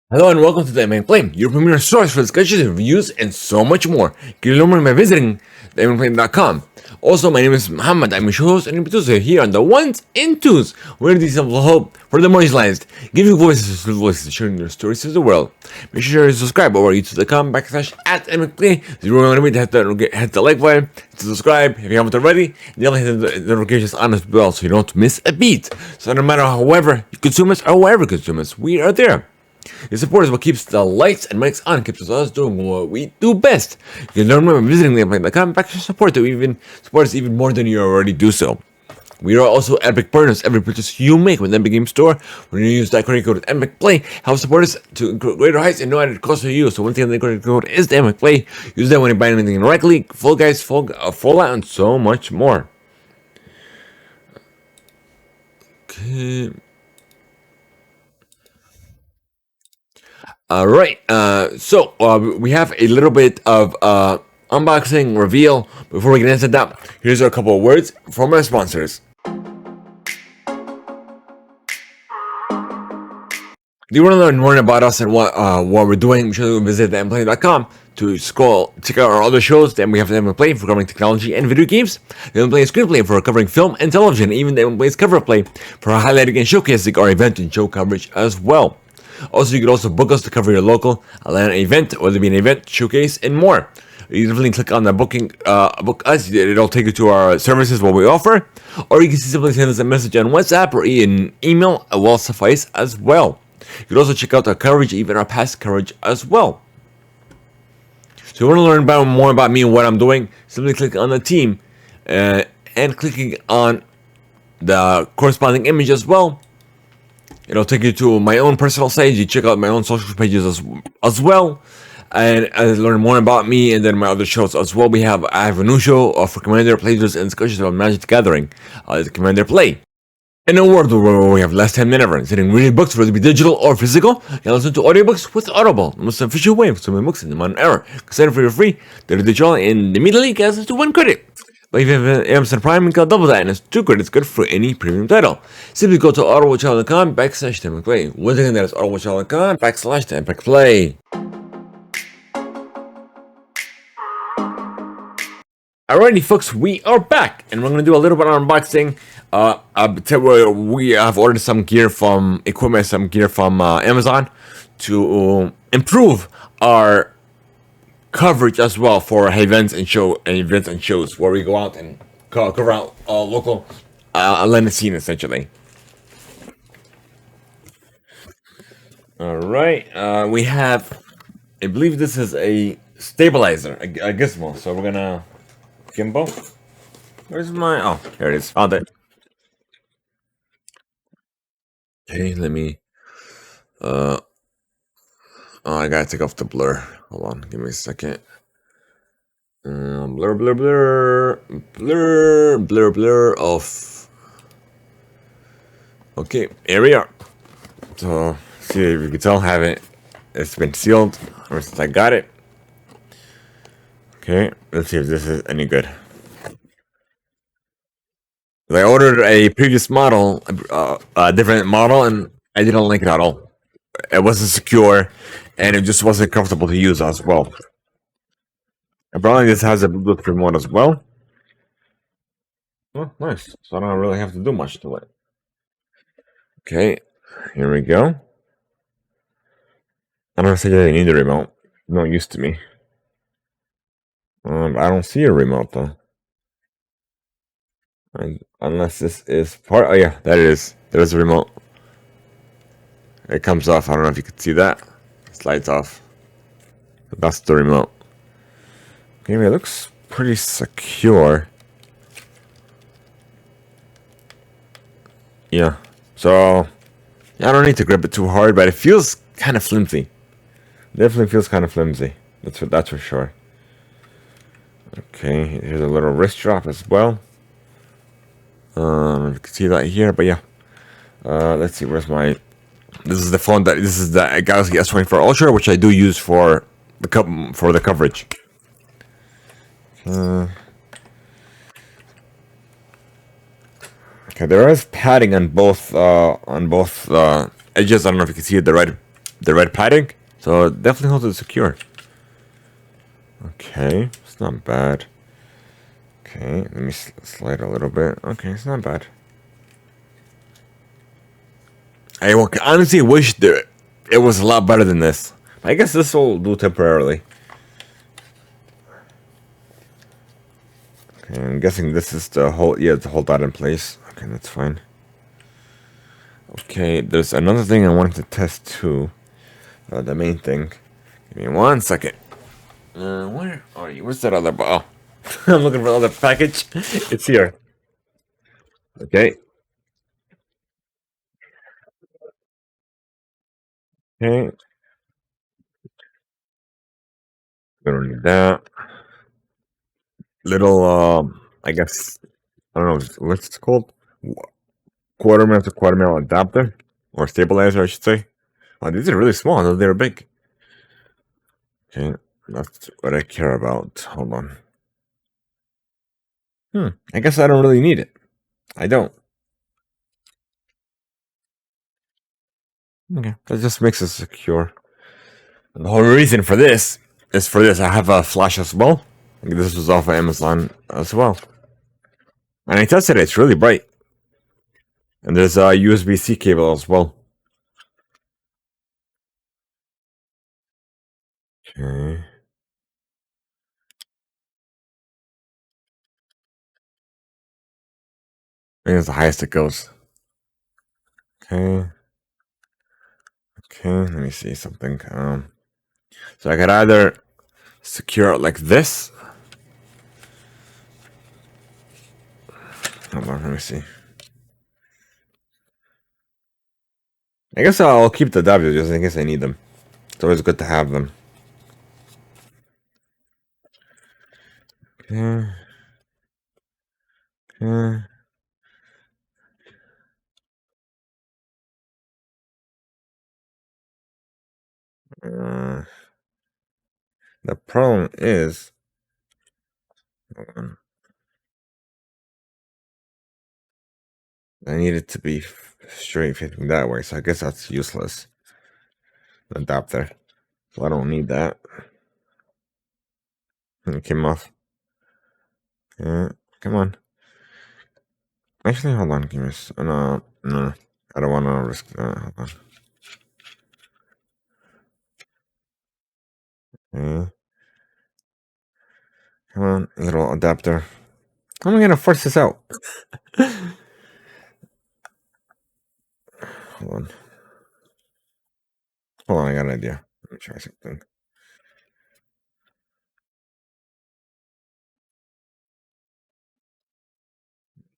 Hello and welcome to Theimpactplay, your premier source for discussions, reviews, and so much more. You can learn more by visiting Theimpactplay.com. Also, my name is Muhammad. I'm your host and producer here on the ones and twos, where these of hope for the marginalized, giving voices, sharing their stories to the world. Make sure to subscribe over youtube.com /at Theimpactplay. If you want to hit the like button, to subscribe if you haven't already, and definitely hit the notifications on as well so you don't miss a beat. So no matter however you consume us or wherever you consume us, we are there. Your support is what keeps the lights and mics on, keeps us doing what we do best. You can learn more by visiting Theimpactplay.com support to even support us even more than you already do so. We are also Epic partners. Every purchase you make with Epic Game Store, when you use that credit code EPICPLAY, helps support us to greater heights and no added cost for you. So one thing the credit code is the EPICPLAY. Use that when you buy anything directly, full guys, Fallout, and so much more. Okay. All right, so we have a little bit of unboxing reveal. Before we get into that, here's a couple of words from our sponsors. Do you want to learn more about us and what we're doing? Be sure to visit Theimpactplay.com to check out our other shows. Then we have Theimpactplay for covering technology and video games. Theimpactplay Screenplay for covering film and television. Even Theimpactplay's Cover Play for highlighting and showcasing our event and show coverage as well. Also, you can also book us to cover your local Atlanta event, whether it be an event, showcase, and more. You definitely click on the booking, book us. It'll take you to our services, what we offer. Or you can simply send us a message on WhatsApp or an email will suffice as well. You can also check out our coverage, even our past coverage as well. So if you want to learn more about me and what I'm doing, simply click on the team and clicking on the corresponding image as well. It'll take you to my own personal site. You check out my own social pages as well, and learn more about me and then my other shows as well. I have a new show for Commander playthroughs and discussions about Magic the Gathering, the Commander Play. In a world where we have less time than ever, sitting reading books, whether it be digital or physical, you can listen to audiobooks with Audible, the most official way of consuming books in the modern era. Consider for free, they're digital, and immediately gets us to 1 credit. But if you have Amazon Prime, you can double that, and it's 2 credits good for any premium title. Simply go to audibletrial.com /Theimpactplay. Once again, that is audibletrial.com /Theimpactplay. Alrighty, folks, we are back, and we're going to do a little bit of unboxing. We have ordered some gear from Amazon to improve our coverage as well for events and shows where we go out and cover out local Atlanta scene essentially. All right, we have, I believe this is a stabilizer, a gizmo. So we're gonna gimbal. Where's my? Oh, here it is. Found it. Okay, let me. Oh, I gotta take off the blur. Hold on, give me a second. Blur off. Okay, here we are. So, see if you can tell, it's been sealed ever since I got it. Okay, let's see if this is any good. I ordered a previous model, a different model, and I didn't like it at all. It wasn't secure, and it just wasn't comfortable to use as well. Apparently, this has a Bluetooth remote as well. Oh, nice. So I don't really have to do much to it. Okay, here we go. I don't think I need a remote. No use to me. I don't see a remote though. Unless this is part. Oh yeah, that it is. There's a remote. It comes off. I don't know if you can see that. It slides off. That's the remote. Okay, it looks pretty secure. Yeah. So I don't need to grip it too hard, but it feels kind of flimsy. Definitely feels kind of flimsy. That's for sure. Okay, here's a little wrist strap as well. You can see that here, but yeah. Let's see, where's my... This is the phone this is the Galaxy S24 Ultra, which I do use for the coverage. Okay, there is padding on both edges. I don't know if you can see it, the right the red padding, so it definitely holds it secure. Okay, it's not bad. Okay, let me slide a little bit. Okay, it's not bad. I honestly wish that it was a lot better than this. I guess this will do temporarily. Okay, I'm guessing this is the whole, yeah, to hold that in place. Okay, that's fine. Okay, there's another thing I wanted to test too. The main thing. Give me 1 second. Where are you? Where's that other ball? I'm looking for the other package. It's here. Okay. Okay. We don't need that. Little, I guess, I don't know what's it called? Quarter mil to quarter mil adapter. Or stabilizer, I should say. Oh, these are really small. I thought they were big. Okay. That's what I care about. Hold on. I guess I don't really need it. I don't. Okay. That just makes it secure. And the whole reason for this is for this. I have a flash as well. This was off of Amazon as well. And I tested it. It's really bright. And there's a USB-C cable as well. Okay. I think it's the highest it goes. Okay. Okay, let me see something. So I could either secure it like this. Hold on, let me see. I guess I'll keep the W just in case I need them. It's always good to have them. Okay. Okay. The problem is, I need it to be straight facing that way, so I guess that's useless. The adapter. So I don't need that. It came off. Yeah, come on. Actually, hold on, give me no, I don't want to risk that. Hold on. Okay. Come on, little adapter. How am I gonna force this out? Hold on. Hold on, I got an idea. Let me try something.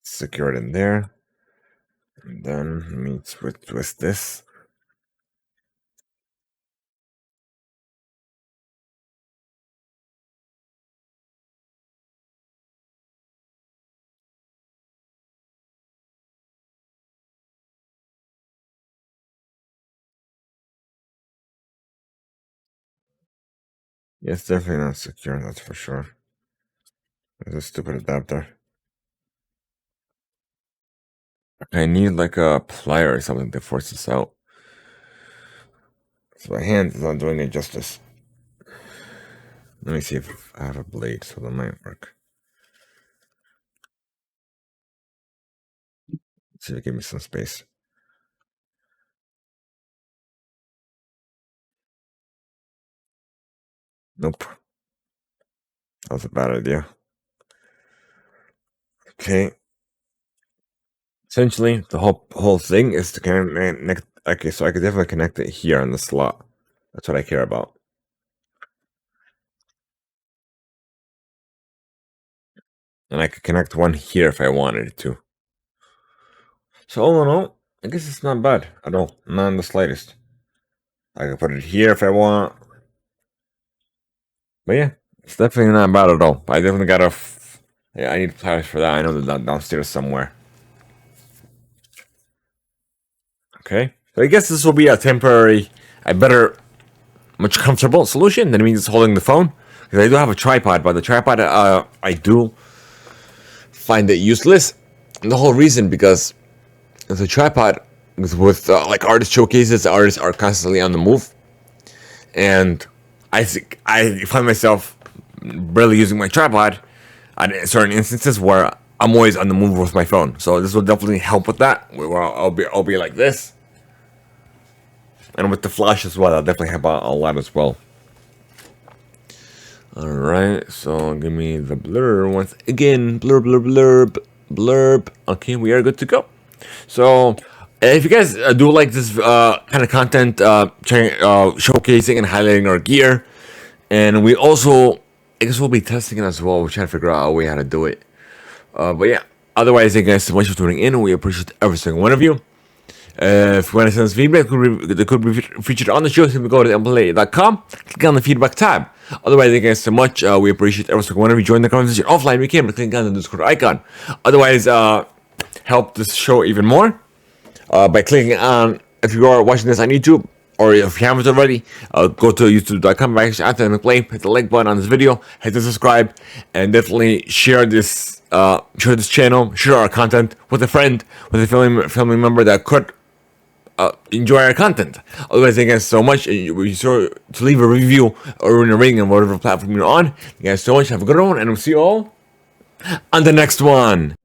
Secure it in there. And then let me twist this. Yeah, it's definitely not secure, that's for sure. It's a stupid adapter. I need like a plier or something to force this out. So my hand is not doing it justice. Let me see if I have a blade, so that might work. Let's see if it gives me some space. Nope. That was a bad idea. Okay. Essentially, the whole thing is to connect. Okay, so I could definitely connect it here on the slot. That's what I care about. And I could connect one here if I wanted to. So all in all, I guess it's not bad at all. Not in the slightest. I could put it here if I want. But yeah, it's definitely not bad at all. I definitely got yeah, I need pliers for that. I know they're downstairs somewhere. Okay, so I guess this will be a temporary, a better, much comfortable solution than me just holding the phone. Because I do have a tripod, but the tripod, I do find it useless. And the whole reason because the tripod with like artist showcases, artists are constantly on the move. and I think I find myself barely using my tripod at certain instances where I'm always on the move with my phone. So this will definitely help with that. Where I'll be like this, and with the flash as well, I'll definitely help out a lot as well. All right, so give me the blur once again. Blurb, blurb, blurb, blurb. Okay, we are good to go. So, if you guys do like this kind of content, showcasing and highlighting our gear, and we also, I guess we'll be testing it as well. We're trying to figure out a way how to do it. But yeah, otherwise, thank you guys so much for tuning in. We appreciate every single one of you. If you want to send us feedback that could be featured on the show, simply go to theimpactplay.com, click on the feedback tab. Otherwise, thank you guys so much. We appreciate every single one of you. Join the conversation offline. We can by clicking on the Discord icon. Otherwise, help this show even more by clicking on, if you are watching this on YouTube, or if you haven't already, go to youtube.com/Theimpactplay, hit the like button on this video, hit the subscribe, and definitely share this channel, share our content with a friend, with a family member that could enjoy our content. Otherwise, thank you guys so much. Be sure to leave a review or a rating on whatever platform you're on. Thank you guys so much. Have a good one, and we'll see you all on the next one.